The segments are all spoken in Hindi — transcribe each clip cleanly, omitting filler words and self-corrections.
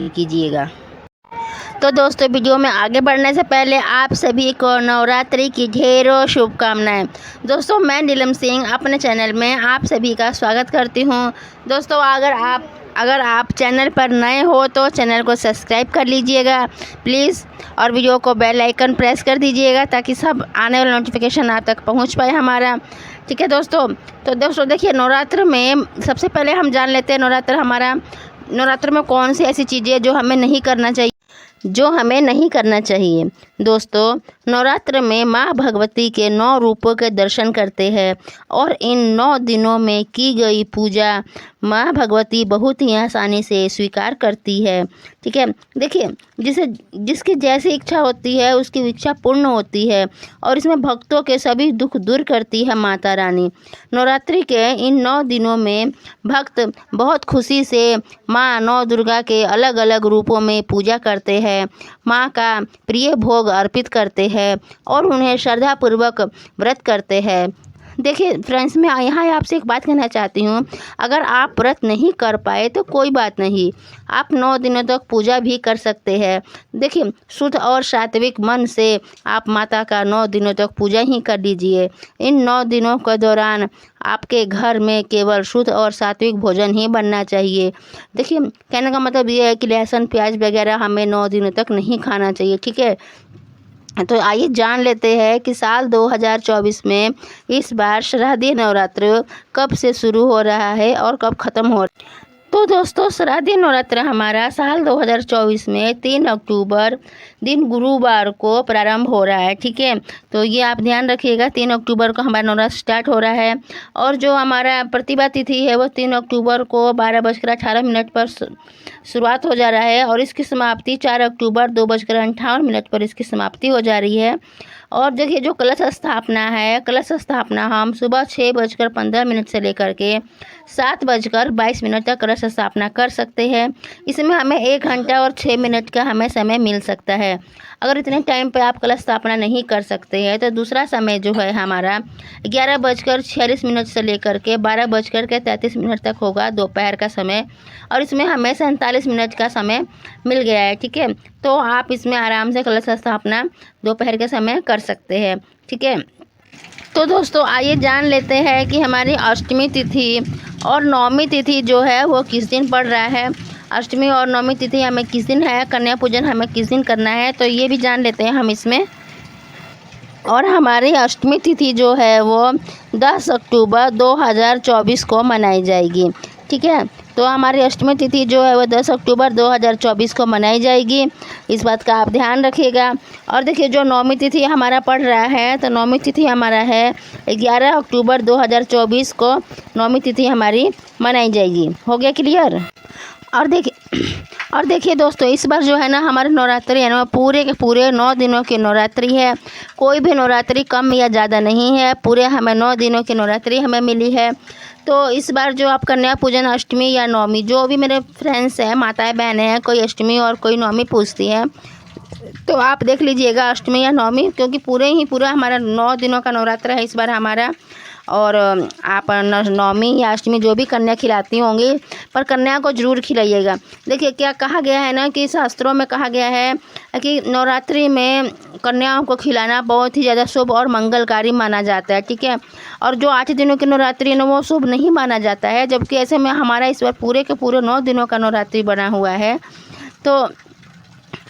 कीजिएगा। तो दोस्तों, वीडियो में आगे बढ़ने से पहले आप सभी को नवरात्रि की ढेरों शुभकामनाएं। दोस्तों, मैं नीलम सिंह अपने चैनल में आप सभी का स्वागत करती हूं। दोस्तों, अगर आप चैनल पर नए हो तो चैनल को सब्सक्राइब कर लीजिएगा प्लीज़, और वीडियो को बेल आइकन प्रेस कर दीजिएगा ताकि सब आने वाला नोटिफिकेशन आप तक पहुंच पाए हमारा। ठीक है दोस्तों। तो दोस्तों देखिए, नवरात्र में सबसे पहले हम जान लेते हैं नवरात्र में कौन सी ऐसी चीज़ें जो हमें नहीं करना चाहिए। दोस्तों, नवरात्र में माँ भगवती के 9 रूपों के दर्शन करते हैं और इन 9 दिनों में की गई पूजा माँ भगवती बहुत ही आसानी से स्वीकार करती है। ठीक है, देखिए, जिसकी जैसी इच्छा होती है उसकी इच्छा पूर्ण होती है और इसमें भक्तों के सभी दुख दूर करती है माता रानी। नवरात्रि के इन 9 दिनों में भक्त बहुत खुशी से माँ नौ दुर्गा के अलग अलग रूपों में पूजा करते हैं, माँ का प्रिय भोग अर्पित करते हैं और उन्हें श्रद्धापूर्वक व्रत करते हैं। देखिए फ्रेंड्स, मैं यहाँ आपसे एक बात कहना चाहती हूँ, अगर आप व्रत नहीं कर पाए तो कोई बात नहीं, आप 9 दिनों तक पूजा भी कर सकते हैं। देखिए, शुद्ध और सात्विक मन से आप माता का 9 दिनों तक पूजा ही कर लीजिए। इन 9 दिनों के दौरान आपके घर में केवल शुद्ध और सात्विक भोजन ही बनना चाहिए। देखिए, कहने का मतलब ये है कि लहसुन प्याज वगैरह हमें 9 दिनों तक नहीं खाना चाहिए। ठीक है, तो आइए जान लेते हैं कि साल 2024 में इस बार शारदीय नवरात्र कब से शुरू हो रहा है और कब ख़त्म हो रहा है। तो दोस्तों, शारदीय नवरात्र हमारा साल 2024 में 3 अक्टूबर दिन गुरुवार को प्रारंभ हो रहा है। ठीक है, तो ये आप ध्यान रखिएगा, 3 अक्टूबर को हमारा नवरात्र स्टार्ट हो रहा है और जो हमारा प्रतिभा तिथि है वो 3 अक्टूबर को 12:18 पर शुरुआत हो जा रहा है और इसकी समाप्ति 4 अक्टूबर 2:58 पर इसकी समाप्ति हो जा रही है। और देखिए, जो कलश स्थापना हम सुबह 6:15 से लेकर के 7:22 तक कलश स्थापना कर सकते हैं। इसमें हमें 1 घंटा और 6 मिनट का हमें समय मिल सकता है। अगर इतने टाइम पे आप कलश स्थापना नहीं कर सकते हैं तो दूसरा समय जो है हमारा 11:46 से लेकर के 12:33 तक होगा, दोपहर का समय, और इसमें हमें 47 मिनट का समय मिल गया है। ठीक है, तो आप इसमें आराम से कलश स्थापना दोपहर के समय कर सकते हैं। ठीक है, तो दोस्तों आइए जान लेते हैं कि हमारी अष्टमी तिथि और नवमी तिथि जो है वो किस दिन पड़ रहा है। अष्टमी और नवमी तिथि हमें किस दिन है, कन्या पूजन हमें किस दिन करना है, तो ये भी जान लेते हैं हम इसमें। और हमारी अष्टमी तिथि जो है वो 10 अक्टूबर 2024 को मनाई जाएगी। ठीक है, तो हमारी अष्टमी तिथि जो है वो 10 अक्टूबर 2024 को मनाई जाएगी, इस बात का आप ध्यान रखिएगा। और देखिए, जो नवमी तिथि हमारा पड़ रहा है तो नवमी तिथि हमारा है 11 अक्टूबर 2024 को नवमी तिथि हमारी मनाई जाएगी। हो गया क्लियर। और देखिए दोस्तों, इस बार जो है ना हमारे नवरात्रि है ना पूरे के पूरे 9 दिनों की नवरात्रि है। कोई भी नवरात्रि कम या ज़्यादा नहीं है, पूरे हमें 9 दिनों की नवरात्रि हमें मिली है। तो इस बार जो आप कन्या पूजन अष्टमी या नवमी, जो भी मेरे फ्रेंड्स हैं, माताएं बहनें हैं, कोई अष्टमी और कोई नवमी पूजती हैं, तो आप देख लीजिएगा अष्टमी या नवमी, क्योंकि पूरा हमारा 9 दिनों का नवरात्र है इस बार हमारा। और आप नवमी या अष्टमी जो भी कन्या खिलाती होंगी, पर कन्या को जरूर खिलाइएगा। देखिए, क्या कहा गया है ना कि शास्त्रों में कहा गया है कि नवरात्रि में कन्याओं को खिलाना बहुत ही ज़्यादा शुभ और मंगलकारी माना जाता है। ठीक है, और जो 8 दिनों की नवरात्रि है ना वो शुभ नहीं माना जाता है, जबकि ऐसे में हमारा इस बार पूरे के पूरे 9 दिनों का नवरात्रि बना हुआ है। तो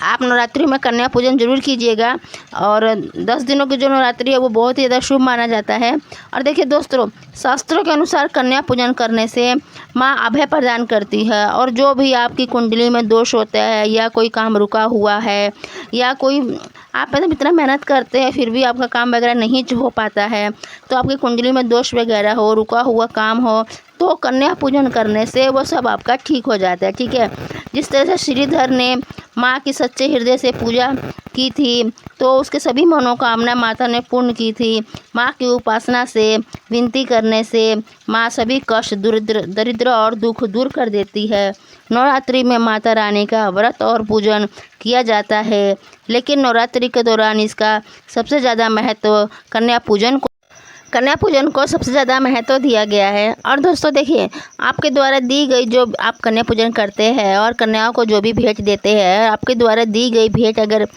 आप नवरात्रि में कन्या पूजन जरूर कीजिएगा। और 10 दिनों की जो नवरात्रि है वो बहुत ही ज़्यादा शुभ माना जाता है। और देखिए दोस्तों, शास्त्रों के अनुसार कन्या पूजन करने से माँ अभय प्रदान करती है, और जो भी आपकी कुंडली में दोष होता है या कोई काम रुका हुआ है या कोई आप मतलब इतना मेहनत करते हैं फिर भी आपका काम वगैरह नहीं हो पाता है, तो आपकी कुंडली में दोष वगैरह हो, रुका हुआ काम हो, तो कन्या पूजन करने से वो सब आपका ठीक हो जाता है। ठीक है, जिस तरह से श्रीधर ने माँ की सच्चे हृदय से पूजा की थी तो उसके सभी मनोकामना माता ने पूर्ण की थी। माँ की उपासना से, विनती करने से माँ सभी कष्ट, दरिद्र और दुख दूर कर देती है। नवरात्रि में माता रानी का व्रत और पूजन किया जाता है, लेकिन नवरात्रि के दौरान इसका सबसे ज़्यादा महत्व कन्या पूजन को सबसे ज़्यादा महत्व दिया गया है। और दोस्तों देखिए, आपके द्वारा दी गई जो आप कन्या पूजन करते हैं और कन्याओं को जो भी भेंट देते हैं, आपके द्वारा दी गई भेंट अगर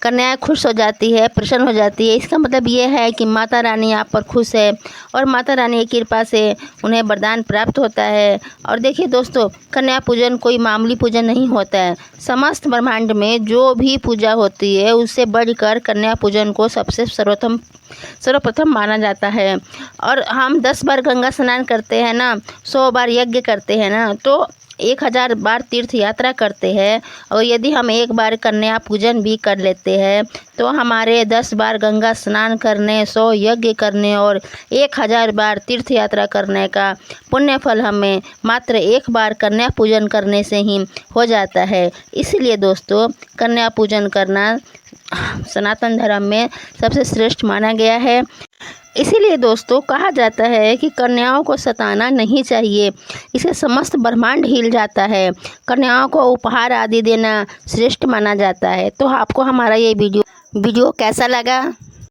कन्याएं खुश हो जाती है, प्रसन्न हो जाती है, इसका मतलब ये है कि माता रानी आप पर खुश है और माता रानी की कृपा से उन्हें वरदान प्राप्त होता है। और देखिए दोस्तों, कन्या पूजन कोई मामूली पूजन नहीं होता है। समस्त ब्रह्मांड में जो भी पूजा होती है उससे बढ़कर कन्या पूजन को सबसे सर्वप्रथम माना जाता है। और हम 10 बार गंगा स्नान करते हैं ना, 100 बार यज्ञ करते हैं ना, तो 1000 बार तीर्थ यात्रा करते हैं। और यदि हम एक बार कन्या पूजन भी कर लेते हैं तो हमारे 10 बार गंगा स्नान करने, 100 यज्ञ करने और 1000 बार तीर्थ यात्रा करने का पुण्य फल हमें मात्र एक बार कन्या पूजन करने से ही हो जाता है। इसलिए दोस्तों, कन्या पूजन करना सनातन धर्म में सबसे श्रेष्ठ माना गया है। इसीलिए दोस्तों कहा जाता है कि कन्याओं को सताना नहीं चाहिए, इसे समस्त ब्रह्मांड हिल जाता है। कन्याओं को उपहार आदि देना श्रेष्ठ माना जाता है। तो आपको हमारा ये वीडियो कैसा लगा?